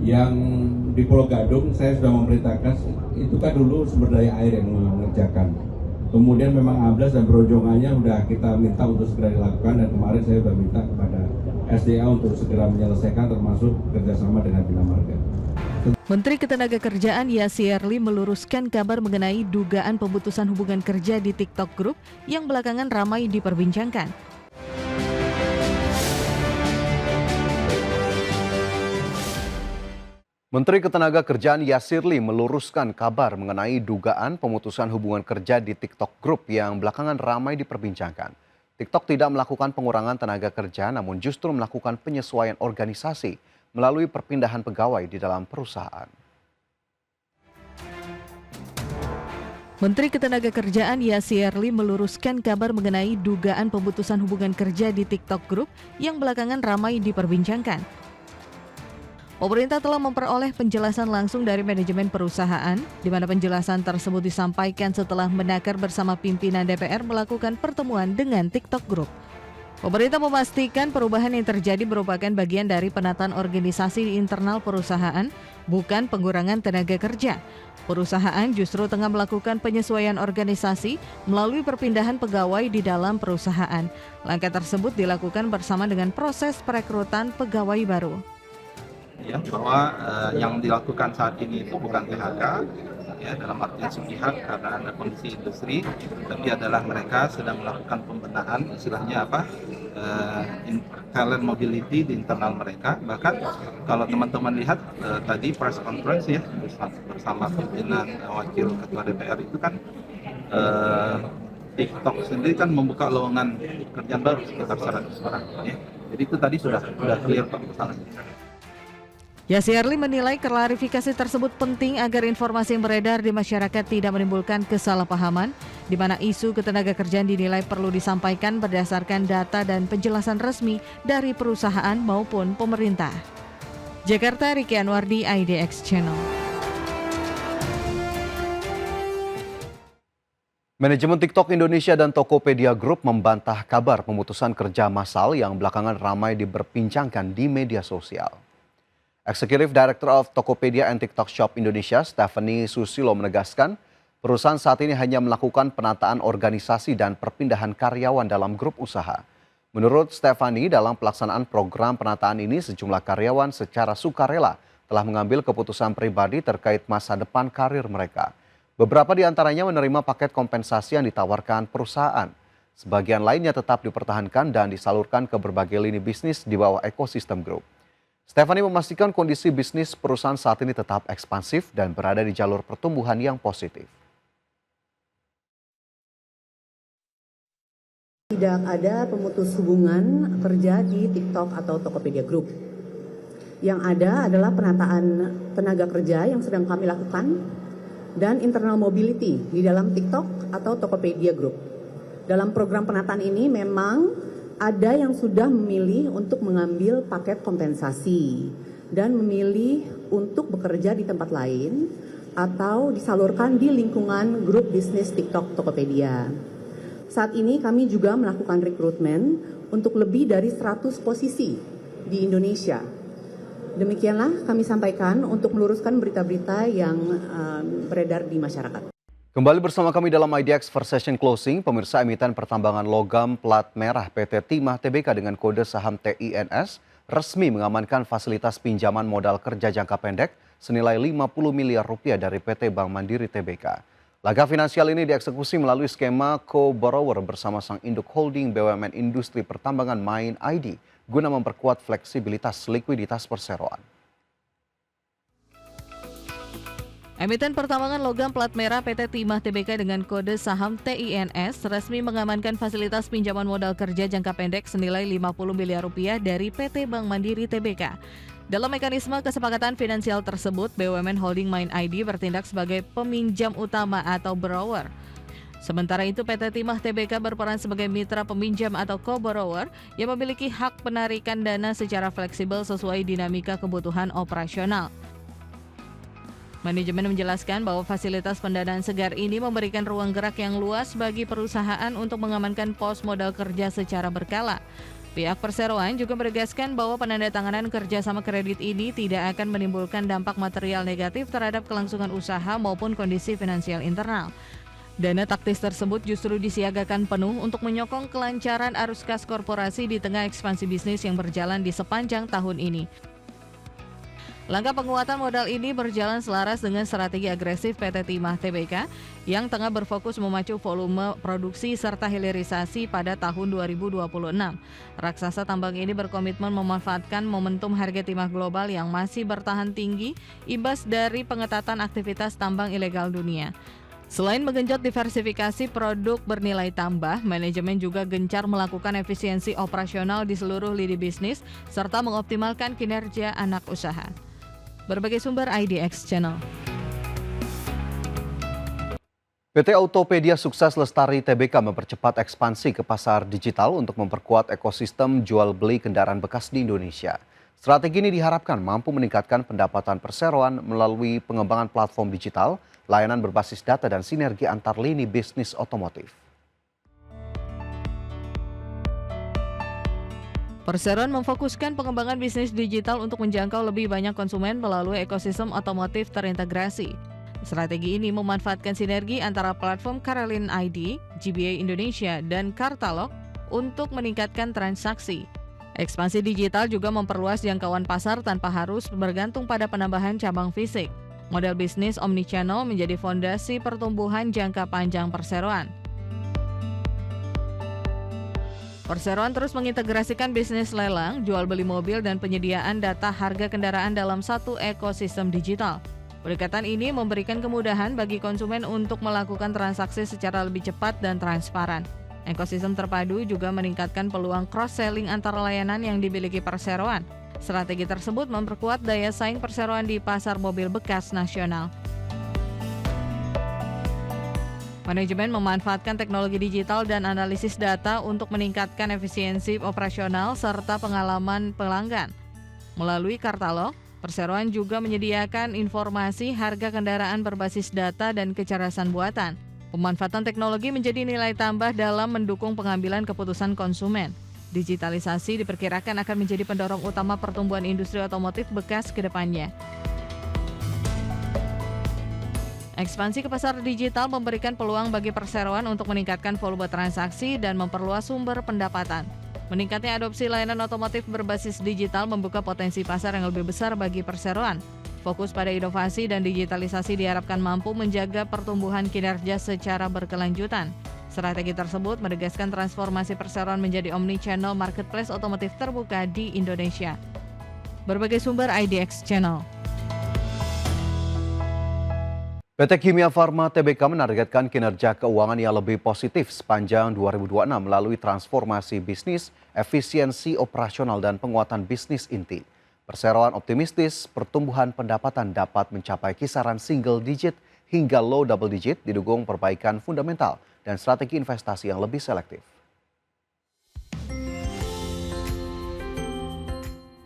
Yang di Pulau Gadung saya sudah memerintahkan, itu kan dulu sumber daya air yang mengerjakan. Kemudian memang amblas dan beronjongannya sudah kita minta untuk segera dilakukan, dan kemarin saya sudah minta kepada SDA untuk segera menyelesaikan, termasuk kerjasama dengan Bina Marga. Menteri Ketenagakerjaan Yasirli meluruskan kabar mengenai dugaan pemutusan hubungan kerja di TikTok Group yang belakangan ramai diperbincangkan. Menteri Ketenagakerjaan Yasirli meluruskan kabar mengenai dugaan pemutusan hubungan kerja di TikTok Group yang belakangan ramai diperbincangkan. TikTok tidak melakukan pengurangan tenaga kerja, namun justru melakukan penyesuaian organisasi melalui perpindahan pegawai di dalam perusahaan. Menteri Ketenagakerjaan Yasirli meluruskan kabar mengenai dugaan pemutusan hubungan kerja di TikTok Group yang belakangan ramai diperbincangkan. Pemerintah telah memperoleh penjelasan langsung dari manajemen perusahaan, di mana penjelasan tersebut disampaikan setelah Menakar bersama pimpinan DPR melakukan pertemuan dengan TikTok Group. Pemerintah memastikan perubahan yang terjadi merupakan bagian dari penataan organisasi di internal perusahaan, bukan pengurangan tenaga kerja. Perusahaan justru tengah melakukan penyesuaian organisasi melalui perpindahan pegawai di dalam perusahaan. Langkah tersebut dilakukan bersama dengan proses perekrutan pegawai baru. Ya, bahwa yang dilakukan saat ini itu bukan PHK, ya, dalam artian sepihak karena ada kondisi industri, tapi adalah mereka sedang melakukan pembenahan, istilahnya apa, talent mobility di internal mereka. Bahkan kalau teman-teman lihat tadi press conference ya bersama pimpinan wakil ketua DPR itu kan TikTok sendiri kan membuka lowongan pekerjaan baru sekitar 100 orang. Ya. Jadi itu tadi sudah clear Pak masalahnya. Yasirli menilai klarifikasi tersebut penting agar informasi yang beredar di masyarakat tidak menimbulkan kesalahpahaman, di mana isu ketenagakerjaan dinilai perlu disampaikan berdasarkan data dan penjelasan resmi dari perusahaan maupun pemerintah. Jakarta, Riki Anwardi, IDX Channel. Manajemen TikTok Indonesia dan Tokopedia Group membantah kabar pemutusan kerja massal yang belakangan ramai diperbincangkan di media sosial. Executive Director of Tokopedia and TikTok Shop Indonesia, Stephanie Susilo menegaskan, perusahaan saat ini hanya melakukan penataan organisasi dan perpindahan karyawan dalam grup usaha. Menurut Stephanie, dalam pelaksanaan program penataan ini, sejumlah karyawan secara sukarela telah mengambil keputusan pribadi terkait masa depan karir mereka. Beberapa di antaranya menerima paket kompensasi yang ditawarkan perusahaan. Sebagian lainnya tetap dipertahankan dan disalurkan ke berbagai lini bisnis di bawah ekosistem grup. Stephanie memastikan kondisi bisnis perusahaan saat ini tetap ekspansif dan berada di jalur pertumbuhan yang positif. Tidak ada pemutus hubungan kerja di TikTok atau Tokopedia Group. Yang ada adalah penataan tenaga kerja yang sedang kami lakukan dan internal mobility di dalam TikTok atau Tokopedia Group. Dalam program penataan ini memang ada yang sudah memilih untuk mengambil paket kompensasi dan memilih untuk bekerja di tempat lain atau disalurkan di lingkungan grup bisnis TikTok Tokopedia. Saat ini kami juga melakukan rekrutmen untuk lebih dari 100 posisi di Indonesia. Demikianlah kami sampaikan untuk meluruskan berita-berita yang beredar di masyarakat. Kembali bersama kami dalam IDX First Session Closing, pemirsa. Emiten pertambangan logam plat merah PT Timah Tbk dengan kode saham TINS resmi mengamankan fasilitas pinjaman modal kerja jangka pendek senilai 50 miliar rupiah dari PT Bank Mandiri Tbk. Laga finansial ini dieksekusi melalui skema co-borrower bersama sang induk holding BUMN Industri Pertambangan Main ID guna memperkuat fleksibilitas likuiditas perseroan. Emiten pertambangan logam plat merah PT Timah Tbk dengan kode saham TINS resmi mengamankan fasilitas pinjaman modal kerja jangka pendek senilai 50 miliar rupiah dari PT Bank Mandiri Tbk. Dalam mekanisme kesepakatan finansial tersebut, BUMN Holding Main ID bertindak sebagai peminjam utama atau borrower. Sementara itu, PT Timah Tbk berperan sebagai mitra peminjam atau co-borrower yang memiliki hak penarikan dana secara fleksibel sesuai dinamika kebutuhan operasional. Manajemen menjelaskan bahwa fasilitas pendanaan segar ini memberikan ruang gerak yang luas bagi perusahaan untuk mengamankan pos modal kerja secara berkala. Pihak perseroan juga menegaskan bahwa penandatanganan kerjasama kredit ini tidak akan menimbulkan dampak material negatif terhadap kelangsungan usaha maupun kondisi finansial internal. Dana taktis tersebut justru disiagakan penuh untuk menyokong kelancaran arus kas korporasi di tengah ekspansi bisnis yang berjalan di sepanjang tahun ini. Langkah penguatan modal ini berjalan selaras dengan strategi agresif PT Timah Tbk yang tengah berfokus memacu volume produksi serta hilirisasi pada tahun 2026. Raksasa tambang ini berkomitmen memanfaatkan momentum harga timah global yang masih bertahan tinggi imbas dari pengetatan aktivitas tambang ilegal dunia. Selain menggenjot diversifikasi produk bernilai tambah, manajemen juga gencar melakukan efisiensi operasional di seluruh lini bisnis serta mengoptimalkan kinerja anak usaha. Berbagai sumber IDX Channel. PT Autopedia Sukses Lestari Tbk mempercepat ekspansi ke pasar digital untuk memperkuat ekosistem jual beli kendaraan bekas di Indonesia. Strategi ini diharapkan mampu meningkatkan pendapatan perseroan melalui pengembangan platform digital, layanan berbasis data dan sinergi antar lini bisnis otomotif. Perseroan memfokuskan pengembangan bisnis digital untuk menjangkau lebih banyak konsumen melalui ekosistem otomotif terintegrasi. Strategi ini memanfaatkan sinergi antara platform Karelin ID, GBA Indonesia, dan Kartalog untuk meningkatkan transaksi. Ekspansi digital juga memperluas jangkauan pasar tanpa harus bergantung pada penambahan cabang fisik. Model bisnis omnichannel menjadi fondasi pertumbuhan jangka panjang perseroan. Perseroan terus mengintegrasikan bisnis lelang, jual beli mobil, dan penyediaan data harga kendaraan dalam satu ekosistem digital. Pendekatan ini memberikan kemudahan bagi konsumen untuk melakukan transaksi secara lebih cepat dan transparan. Ekosistem terpadu juga meningkatkan peluang cross-selling antara layanan yang dimiliki perseroan. Strategi tersebut memperkuat daya saing perseroan di pasar mobil bekas nasional. Manajemen memanfaatkan teknologi digital dan analisis data untuk meningkatkan efisiensi operasional serta pengalaman pelanggan. Melalui Kartalog, perseroan juga menyediakan informasi harga kendaraan berbasis data dan kecerdasan buatan. Pemanfaatan teknologi menjadi nilai tambah dalam mendukung pengambilan keputusan konsumen. Digitalisasi diperkirakan akan menjadi pendorong utama pertumbuhan industri otomotif bekas ke depannya. Ekspansi ke pasar digital memberikan peluang bagi perseroan untuk meningkatkan volume transaksi dan memperluas sumber pendapatan. Meningkatnya adopsi layanan otomotif berbasis digital membuka potensi pasar yang lebih besar bagi perseroan. Fokus pada inovasi dan digitalisasi diharapkan mampu menjaga pertumbuhan kinerja secara berkelanjutan. Strategi tersebut menegaskan transformasi perseroan menjadi omni-channel marketplace otomotif terbuka di Indonesia. Berbagai sumber IDX Channel. PT Kimia Farma Tbk menargetkan kinerja keuangan yang lebih positif sepanjang 2026 melalui transformasi bisnis, efisiensi operasional, dan penguatan bisnis inti. Perseroan optimistis pertumbuhan pendapatan dapat mencapai kisaran single digit hingga low double digit didukung perbaikan fundamental dan strategi investasi yang lebih selektif.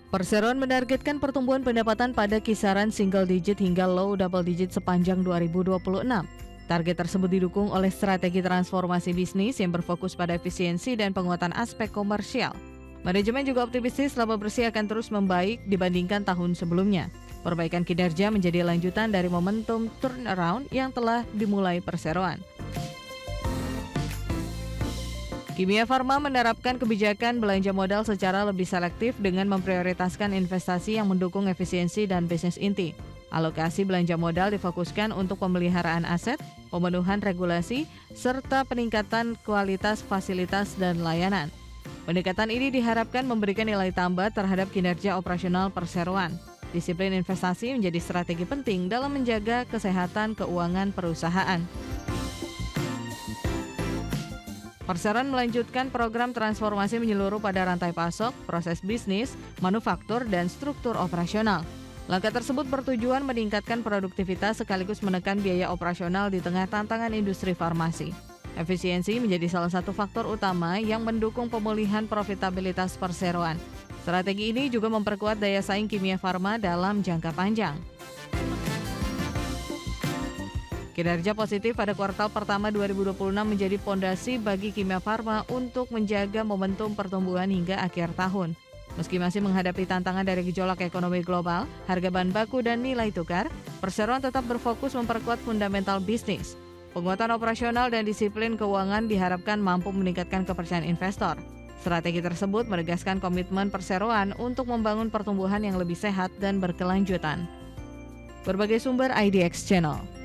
Perseroan menargetkan pertumbuhan pendapatan pada kisaran single digit hingga low double digit sepanjang 2026. Target tersebut didukung oleh strategi transformasi bisnis yang berfokus pada efisiensi dan penguatan aspek komersial. Manajemen juga optimistis laba bersih akan terus membaik dibandingkan tahun sebelumnya. Perbaikan kinerja menjadi lanjutan dari momentum turnaround yang telah dimulai perseroan. Kimia Farma menerapkan kebijakan belanja modal secara lebih selektif dengan memprioritaskan investasi yang mendukung efisiensi dan bisnis inti. Alokasi belanja modal difokuskan untuk pemeliharaan aset, pemenuhan regulasi, serta peningkatan kualitas fasilitas dan layanan. Pendekatan ini diharapkan memberikan nilai tambah terhadap kinerja operasional perseroan. Disiplin investasi menjadi strategi penting dalam menjaga kesehatan keuangan perusahaan. Perseroan melanjutkan program transformasi menyeluruh pada rantai pasok, proses bisnis, manufaktur, dan struktur operasional. Langkah tersebut bertujuan meningkatkan produktivitas sekaligus menekan biaya operasional di tengah tantangan industri farmasi. Efisiensi menjadi salah satu faktor utama yang mendukung pemulihan profitabilitas perseroan. Strategi ini juga memperkuat daya saing Kimia Farma dalam jangka panjang. Kinerja positif pada kuartal pertama 2026 menjadi pondasi bagi Kimia Farma untuk menjaga momentum pertumbuhan hingga akhir tahun. Meski masih menghadapi tantangan dari gejolak ekonomi global, harga bahan baku dan nilai tukar, perseroan tetap berfokus memperkuat fundamental bisnis. Penguatan operasional dan disiplin keuangan diharapkan mampu meningkatkan kepercayaan investor. Strategi tersebut menegaskan komitmen perseroan untuk membangun pertumbuhan yang lebih sehat dan berkelanjutan. Berbagai sumber IDX Channel.